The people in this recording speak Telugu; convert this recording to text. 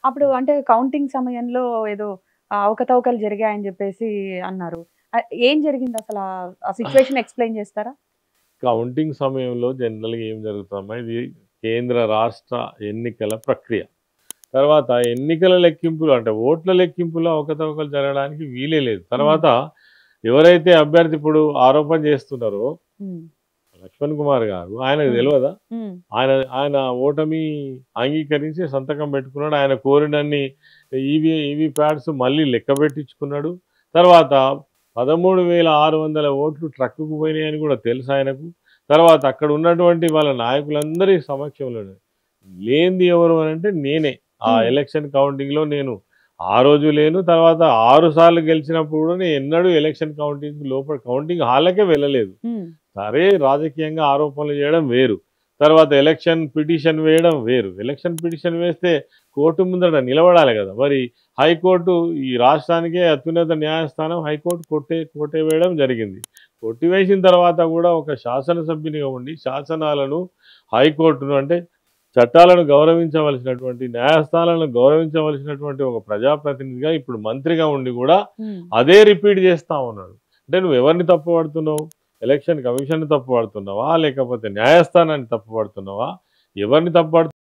అప్పుడు అంటే కౌంటింగ్ సమయంలో ఏదో అవకతవకలు జరిగాయని జెప్పేసి అన్నారు. ఏం జరిగిందసల? ఆ సిట్యుయేషన్ ఎక్స్‌ప్లెయిన్ చేస్తారా? కౌంటింగ్ సమయంలో జనరల్‌గా ఏం జరుగుతుందమ్మా, ఇది కేంద్ర, రాష్ట్ర ఎన్నికల ప్రక్రియ. తర్వాత ఎన్నికల లెక్కింపులు అంటే ఓట్ల లెక్కింపులో అవకతవకలు జరగడానికి వీలే లేదు. హ్మ్. తర్వాత ఎవరైతే అభ్యర్థి ఇప్పుడు ఆరోపణ చేస్తున్నారో హ్మ్. లక్ష్మణ్ కుమార్ గారు, ఆయనకు హ్మ్. తెలవదా? హ్మ్. ఆయన ఆయన ఓటమి అంగీకరించి సంతకం పెట్టుకున్నాడు. ఆయన కోరినన్ని ఈవీ ప్యాడ్స్ మళ్ళీ లెక్కబెట్టించుకున్నాడు. తర్వాత 13,600 ఓట్లు ట్రక్కుకు పోయినాయని కూడా తెలుసు ఆయనకు. తర్వాత అక్కడ ఉన్నటువంటి వాళ్ళ నాయకులందరి సమక్షంలోనే లేనిది ఎవరు అనంటే నేనే. ఆ హ్మ్. ఎలక్షన్ కౌంటింగ్‌లో నేను ఆ రోజు లేను. తర్వాత 6 సార్లు గెలిచినప్పుడు కూడా నేను ఎన్నడూ ఎలక్షన్ కౌంటింగ్ లోపల కౌంటింగ్ హాల్‌కే వెళ్ళలేదు. హ్మ్. సరే, రాజకీయంగా ఆరోపణలు చేయడం వేరు. తర్వాత ఎలక్షన్ పిటిషన్ వేయడం వేరు. ఎలక్షన్ పిటిషన్ వేస్తే కోర్టు ముందట నిలబడాలి కదా! మరి హైకోర్టు, ఈ రాష్ట్రానికే అత్యున్నత న్యాయస్థానం హైకోర్టు కొట్టివేయడం జరిగింది. కొట్టివేసిన తర్వాత కూడా ఒక శాసనసభ్యునిగా ఉండి శాసనాలను, హైకోర్టును అంటే చట్టాలను గౌరవించవలసినటువంటి, న్యాయస్థానాలను గౌరవించవలసినటువంటి ఒక ప్రజాప్రతినిధిగా ఇప్పుడు మంత్రిగా ఉండి కూడా హ్మ్. అదే రిపీట్ చేస్తా ఉన్నాడు. అంటే నువ్వు ఎవరిని తప్పుపడుతున్నావు? ఎలక్షన్ కమిషన్‌ని తప్పుపడుతున్నావా? లేకపోతే న్యాయస్థానాన్ని తప్పుపడుతున్నావా? ఎవరిని తప్పుపడుతున్నావు?